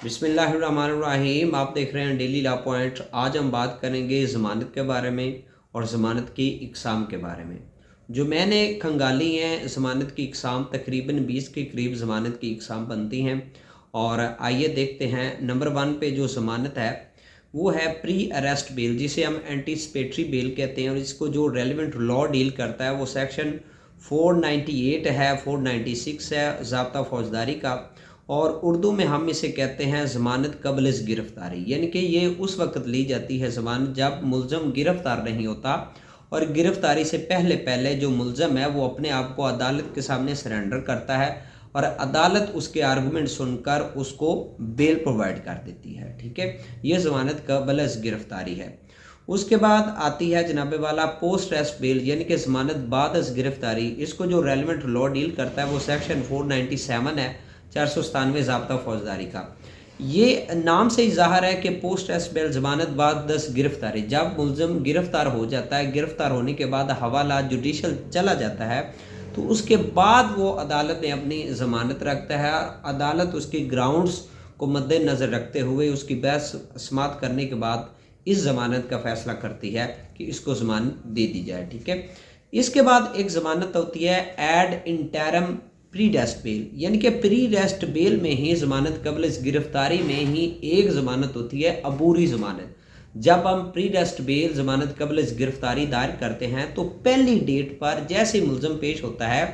बिस्मिल्लाहिर्रहमानिर्रहीम। आप देख रहे हैं डेली लॉ पॉइंट। आज हम बात करेंगे ज़मानत के बारे में और ज़मानत की इक़साम के बारे में। जो मैंने खंगाली हैं ज़मानत की इक़साम, तकरीबन 20 के करीब ज़मानत की इक़साम बनती हैं। और आइए देखते हैं। नंबर 1 पे जो ज़मानत है वो है प्री अरेस्ट बेल, जिसे हम एंटीसिपेटरी बेल कहते हैं। और इसको जो रेलिवेंट लॉ डील करता है वो सेक्शन 498 है, 496 है ज़ाब्ता फौजदारी का। और उर्दू में हम इसे कहते हैं ज़मानत क़ब्ल अज़ गिरफ़्तारी, यानी कि ये उस वक़्त ली जाती है ज़मानत जब मुल्ज़म गिरफ़्तार नहीं होता और गिरफ़्तारी से पहले पहले जो मुल्ज़म है वो अपने आप को अदालत के सामने सरेंडर करता है और अदालत उसके आर्गूमेंट सुनकर उसको बेल प्रोवाइड कर देती है। ठीक है, ये ज़मानत क़ब्ल अज़ गिरफ़्तारी है। उसके बाद आती है जनाबे वाला पोस्ट अरेस्ट बेल, यानी कि ज़मानत बाद अज़ गिरफ़्तारी। इसको जो रेलिवेंट लॉ डील करता है वो सेक्शन 497 है, 497 ज़ाब्ता फौजदारी का। ये नाम से ही ज़ाहिर है कि पोस्ट अरेस्ट बेल ज़मानत बाद गिरफ़्तारी, जब मुल्ज़म गिरफ़्तार हो जाता है, गिरफ़्तार होने के बाद हवाला जुडिशल चला जाता है तो उसके बाद वो अदालत में अपनी ज़मानत रखता है और अदालत उसकी ग्राउंड्स को मद्देनज़र रखते हुए उसकी बहस समाअत करने के बाद इस ज़मानत का फ़ैसला करती है कि इसको ज़मानत दे दी जाए। ठीक है, इसके बाद एक ज़मानत होती है ad interim pre arrest bail, यानी कि प्री रेस्ट बेल में ही ज़मानत क़ब्ल गिरफ़्तारी में ही एक ज़मानत होती है अबूरी ज़मानत। जब हम प्री रेस्ट बेल ज़मानत क़ब्ल गिरफ़्तारी दायर करते हैं तो पहली डेट पर जैसे मुल्ज़म पेश होता है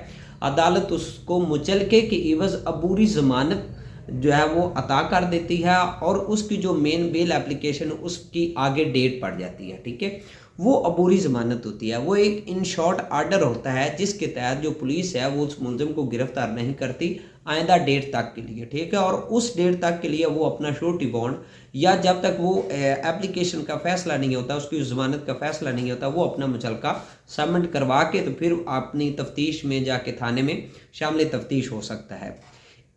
अदालत उसको मुचलके की इवज़ अबूरी ज़मानत जो है वो अता कर देती है और उसकी जो मेन बेल एप्लीकेशन उसकी आगे डेट पड़ जाती है। ठीक है, वो अबूरी ज़मानत होती है। वो एक इन शॉर्ट आर्डर होता है जिसके तहत जो पुलिस है वो उस मुल्ज़िम को गिरफ़्तार नहीं करती आइंदा डेट तक के लिए। ठीक है, और उस डेट तक के लिए वो अपना श्योरिटी बॉन्ड या जब तक वो एप्लीकेशन का फ़ैसला नहीं होता, उसकी ज़मानत का फ़ैसला नहीं होता, वो अपना मुचलका सबमिट करवा के तो फिर अपनी तफ्तीश में जाके थाने में शामिल तफ्तीश हो सकता है।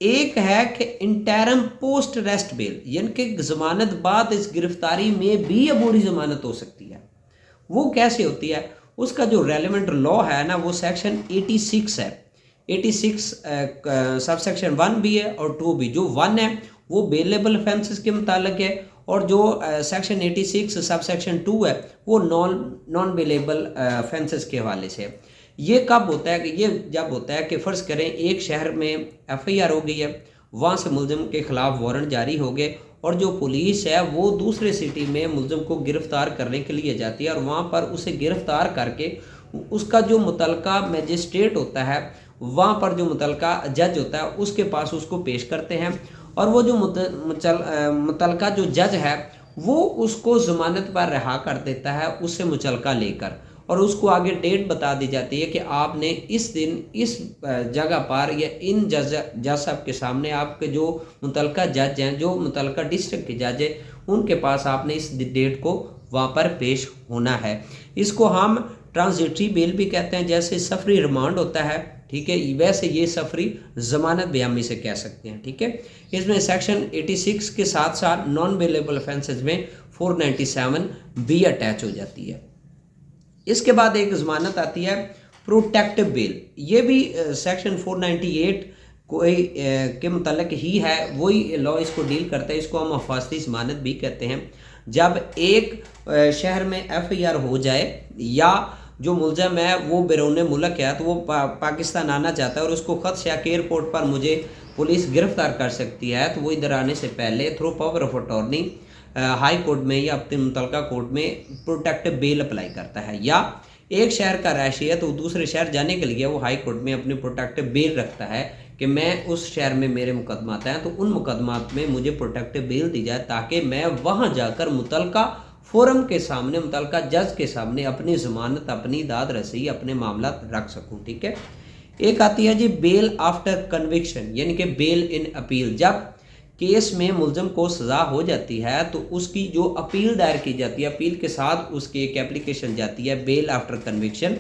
एक है कि इंटरम पोस्ट अरेस्ट बेल, यानी कि ज़मानत बाद इस गिरफ़्तारी में भी अबूरी ज़मानत हो सकती है। वो कैसे होती है? उसका जो रेलिवेंट लॉ है ना वो सेक्शन 86 है। 86 सब सेक्शन 1 भी है और 2 भी। जो 1 है वो बेलेबल ऑफेंसेस के मुतालिक है और जो सेक्शन 86 सब सेक्शन 2 है वो नॉन बेलेबल ऑफेंसेस के हवाले से। ये कब होता है? कि ये जब होता है कि फ़र्ज़ करें एक शहर में FIR हो गई है, वहाँ से मुल्ज़िम के ख़िलाफ़ वारंट जारी हो गए और जो पुलिस है वो दूसरे सिटी में मुल्ज़िम को गिरफ़्तार करने के लिए जाती है और वहाँ पर उसे गिरफ़्तार करके उसका जो मुतलका मजिस्ट्रेट होता है, वहाँ पर जो मुतलका जज होता है उसके पास उसको पेश करते हैं और वो जो मुतलका जो जज है वो उसको ज़मानत पर रिहा कर देता है उससे मुचलका लेकर और उसको आगे डेट बता दी जाती है कि आपने इस दिन इस जगह पर या इन जज साहब के सामने आपके जो मुतलका जज हैं, जो मुतलका डिस्ट्रिक्ट के जज हैं, उनके पास आपने इस डेट को वहाँ पर पेश होना है। इसको हम ट्रांजिटरी बेल भी कहते हैं, जैसे सफरी रिमांड होता है। ठीक है, वैसे ये सफरी ज़मानत भी हम इसे कह सकते हैं। ठीक है, इसमें सेक्शन 86 के साथ साथ नॉन बेलेबल ऑफेंसेस में 497 भी अटैच हो जाती है। इसके बाद एक ज़मानत आती है प्रोटेक्टिव बेल। ये भी सेक्शन 498 कोई के मुतल्लिक ही है, वही लॉ इसको डील करता है। इसको हम हिफाजती ज़मानत भी कहते हैं। जब एक शहर में FIR हो जाए या जो मुल्ज़म है वो बैरून मुल्क है तो वो पाकिस्तान आना चाहता है और उसको ख़दशा कि एयरपोर्ट पर मुझे पुलिस गिरफ़्तार कर सकती है, तो वो इधर आने से पहले through power of attorney high court में या अपने मुतलका कोर्ट में प्रोटेक्टिव बेल अप्लाई करता है। या एक शहर का रहायशी है तो दूसरे शहर जाने के लिए वो हाई कोर्ट में अपनी प्रोटेक्टिव बेल रखता है कि मैं उस शहर में मेरे मुकदमात हैं तो उन मुकदमात में मुझे प्रोटेक्टिव बेल दी जाए ताकि मैं वहाँ जाकर मुतलका फोरम के सामने, मुतलका जज के सामने अपनी ज़मानत, अपनी दाद रसी, अपने मामला रख सकूँ। ठीक है, एक आती है जी बेल आफ्टर कन्विक्शन, यानी कि बेल इन अपील। जब केस में मुल्ज़म को सज़ा हो जाती है तो उसकी जो अपील दायर की जाती है, अपील के साथ उसकी एक एप्लीकेशन जाती है बेल आफ्टर कन्विक्शन,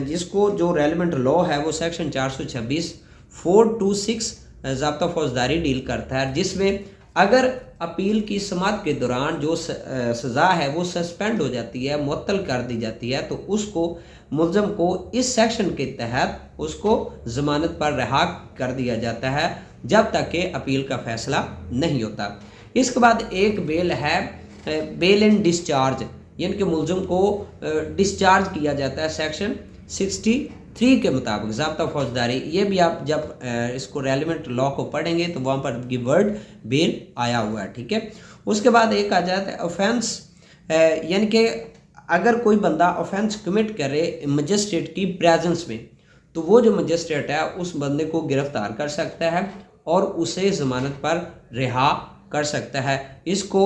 जिसको जो रेलिवेंट लॉ है वो सेक्शन 426 426 ज़ाब्ता फौजदारी डील करता है, जिसमें अगर अपील की समाअत के दौरान जो सज़ा है वो सस्पेंड हो जाती है, मुअत्तल कर दी जाती है, तो उसको मुल्ज़म को इस सेक्शन के तहत उसको ज़मानत पर रिहा कर दिया जाता है جب تک کہ اپیل کا فیصلہ نہیں ہوتا۔ اس کے بعد ایک بیل ہے بیل ان ڈسچارج، یعنی کہ ملزم کو ڈسچارج کیا جاتا ہے سیکشن 63 کے مطابق ضابطہ فوجداری۔ یہ بھی آپ جب اس کو ریلیونٹ لا کو پڑھیں گے تو وہاں پر ورڈ بیل آیا ہوا ہے، ٹھیک ہے۔ اس کے بعد ایک آ جاتا ہے آفینس، یعنی کہ اگر کوئی بندہ آفینس کمٹ کرے مجسٹریٹ کی پریزنس میں، تو وہ جو مجسٹریٹ ہے اس بندے کو گرفتار کر سکتا ہے اور اسے ضمانت پر رہا کر سکتا ہے۔ اس کو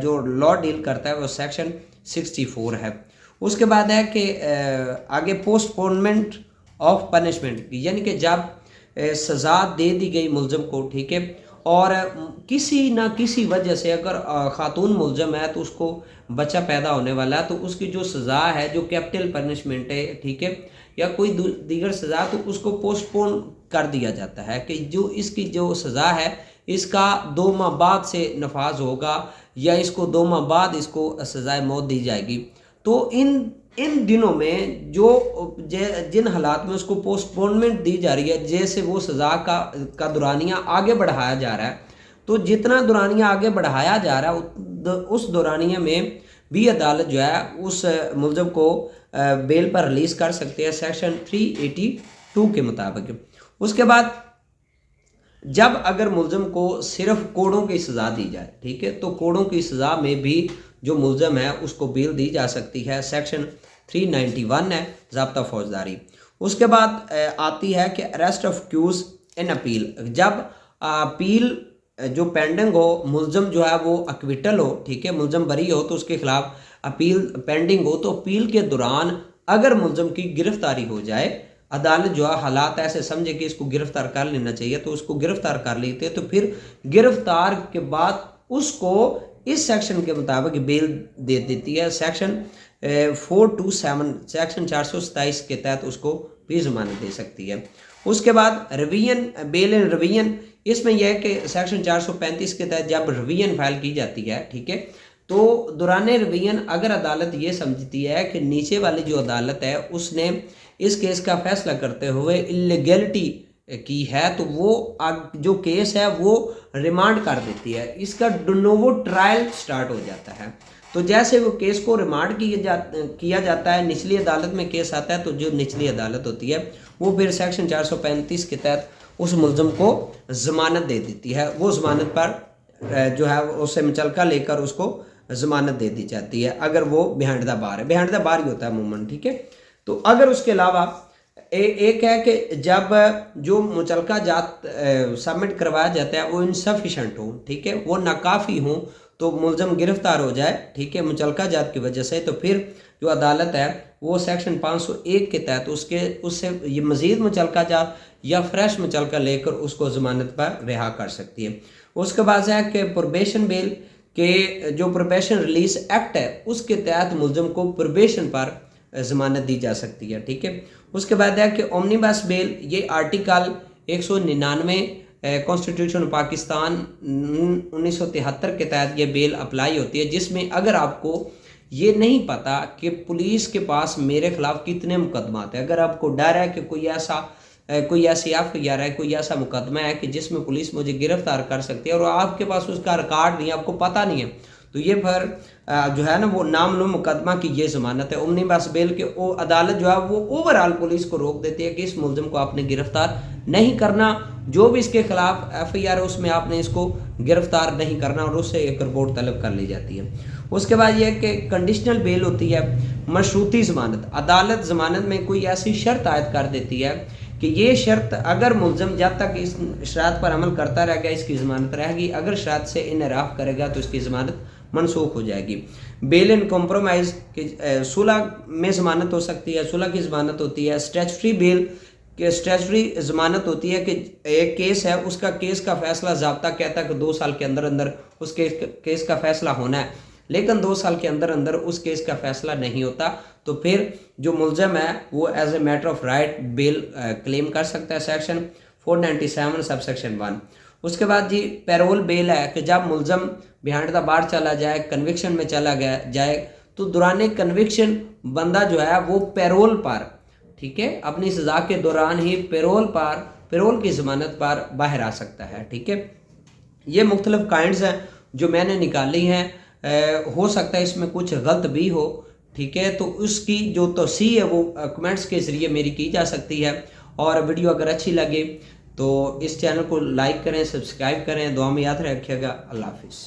جو لا ڈیل کرتا ہے وہ سیکشن 64 ہے۔ اس کے بعد ہے کہ آگے پوسٹ پونمنٹ آف پنشمنٹ، یعنی کہ جب سزا دے دی گئی ملزم کو، ٹھیک ہے، اور کسی نہ کسی وجہ سے اگر خاتون ملزم ہے تو اس کو بچہ پیدا ہونے والا ہے تو اس کی جو سزا ہے، جو کیپٹل پنشمنٹ ہے، ٹھیک ہے، یا کوئی دیگر سزا، تو اس کو پوسٹ پون کر دیا جاتا ہے کہ جو اس کی جو سزا ہے اس کا 2 ماہ بعد سے نفاذ ہوگا، یا اس کو 2 ماہ بعد اس کو سزائے موت دی جائے گی۔ تو ان دنوں میں جو جن حالات میں اس کو پوسٹ پونمنٹ دی جا رہی ہے، جیسے وہ سزا کا دورانیہ آگے بڑھایا جا رہا ہے، تو جتنا دورانیہ آگے بڑھایا جا رہا ہے اس دورانیہ میں بھی عدالت جو ہے اس ملزم کو بیل پر ریلیز کر سکتے ہیں سیکشن 382 کے مطابق۔ اس کے بعد جب اگر ملزم کو صرف کوڑوں کی سزا دی جائے، ٹھیک ہے، تو کوڑوں کی سزا میں بھی جو ملزم ہے اس کو بیل دی جا سکتی ہے، سیکشن 391 ہے ضابطہ فوجداری۔ اس کے بعد آتی ہے کہ arrest of accused in appeal, جب اپیل جو پینڈنگ ہو، ملزم جو ہے وہ اکویٹل ہو، ٹھیک ہے، ملزم بری ہو تو اس کے خلاف اپیل پینڈنگ ہو، تو اپیل کے دوران اگر ملزم کی گرفتاری ہو جائے، عدالت جو ہے حالات ایسے سمجھے کہ اس کو گرفتار کر لینا چاہیے تو اس کو گرفتار کر لیتے، تو پھر گرفتار کے بعد اس کو اس سیکشن کے مطابق بیل دے دیتی ہے، سیکشن 427 سیکشن 427 کے تحت اس کو بھی ضمانت دے سکتی ہے۔ اس کے بعد روین، بیل ان روین، اس میں یہ ہے کہ سیکشن 435 کے تحت جب روین فائل کی جاتی ہے، ٹھیک ہے، تو دوران روین اگر عدالت یہ سمجھتی ہے کہ نیچے والی جو عدالت ہے اس نے اس کیس کا فیصلہ کرتے ہوئے اللیگلٹی کی ہے، تو وہ جو کیس ہے وہ ریمانڈ کر دیتی ہے، اس کا ڈنوو ٹرائل سٹارٹ ہو جاتا ہے۔ تو جیسے وہ کیس کو ریمانڈ کیا جاتا ہے، نچلی عدالت میں کیس آتا ہے، تو جو نچلی عدالت ہوتی ہے وہ پھر سیکشن 435 کے تحت اس ملزم کو ضمانت دے دیتی ہے، وہ ضمانت پر جو ہے اسے مچلکا لے کر اس کو ضمانت دے دی جاتی ہے اگر وہ بیہائنڈ دا بار ہے، بیہائنڈ دا بار ہی ہوتا ہے عموماً، ٹھیک ہے۔ تو اگر اس کے علاوہ ایک ہے کہ جب جو مچلکا جات سبمٹ کروایا جاتا ہے وہ انسفیشنٹ ہوں، ٹھیک ہے، وہ ناکافی ہوں، تو ملزم گرفتار ہو جائے، ٹھیک ہے، مچلکا جات کی وجہ سے، تو پھر جو عدالت ہے وہ سیکشن 501 کے تحت اس سے یہ مزید مچلکا جات یا فریش مچلکا لے کر اس کو ضمانت پر رہا کر سکتی ہے۔ اس کے بعد ہے کہ پروبیشن بیل، کہ جو پروبیشن ریلیز ایکٹ ہے اس کے تحت ملزم کو پروبیشن پر ضمانت دی جا سکتی ہے، ٹھیک ہے۔ اس کے بعد ہے کہ اومنیبس بیل، یہ آرٹیکل 199 کانسٹیٹیوشن پاکستان 1973 کے تحت یہ بیل اپلائی ہوتی ہے، جس میں اگر آپ کو یہ نہیں پتا کہ پولیس کے پاس میرے خلاف کتنے مقدمات ہیں، اگر آپ کو ڈر ہے کہ کوئی ایسی FIR ہے، کوئی ایسا مقدمہ ہے کہ جس میں پولیس مجھے گرفتار کر سکتی ہے اور آپ کے پاس اس کا ریکارڈ نہیں ہے، آپ کو پتہ نہیں ہے، تو یہ پھر جو ہے نا وہ نامنو مقدمہ کی یہ ضمانت ہے۔ اومنیبس بیل کے عدالت جو ہے وہ اوورآل پولیس کو روک دیتی ہے کہ اس ملزم کو آپ نے گرفتار نہیں کرنا، جو بھی اس کے خلاف FIR ہے اس میں آپ نے اس کو گرفتار نہیں کرنا، اور اس سے ایک رپورٹ طلب کر لی جاتی ہے۔ اس کے بعد یہ کہ کنڈیشنل بیل ہوتی ہے، مشروطی ضمانت، عدالت ضمانت میں کوئی ایسی شرط عائد کر دیتی ہے کہ یہ شرط اگر ملزم جب تک اس شرائط پر عمل کرتا رہے گا اس کی ضمانت رہے گی، اگر شرائط سے انحراف کرے گا تو اس کی ضمانت منسوخ ہو جائے گی۔ بیل ان کمپرومائز، کہ صلح میں ضمانت ہو سکتی ہے، صلح کی ضمانت ہوتی ہے۔ اسٹیچوٹری بیل، کہ اسٹیچوٹری ضمانت ہوتی ہے کہ ایک کیس ہے، اس کا کیس کا فیصلہ ضابطہ کہتا ہے کہ 2 سال کے اندر اندر اس کیس کا فیصلہ ہونا ہے، لیکن 2 سال کے اندر اندر اس کیس کا فیصلہ نہیں ہوتا، تو پھر جو ملزم ہے وہ as a matter of right bail claim کر سکتا ہے، سیکشن 497 سب سیکشن 1۔ اس کے بعد جی پیرول بیل ہے کہ جب ملزم بیہائنڈ دا بار چلا جائے، کنوکشن میں چلا جائے، تو دوران کنوکشن بندہ جو ہے وہ پیرول پر، ٹھیک ہے، اپنی سزا کے دوران ہی پیرول پر پیرول کی ضمانت پر باہر آ سکتا ہے. ٹھیک ہے، یہ مختلف کائنڈز ہیں جو میں نے نکالی ہیں. ہو سکتا ہے اس میں کچھ غلط بھی ہو. ٹھیک ہے، تو اس کی جو توسیع ہے وہ کمنٹس کے ذریعے میری کی جا سکتی ہے. اور ویڈیو اگر اچھی لگے تو اس چینل کو لائک کریں، سبسکرائب کریں. دعا میں یاد رکھیے گا. اللہ حافظ.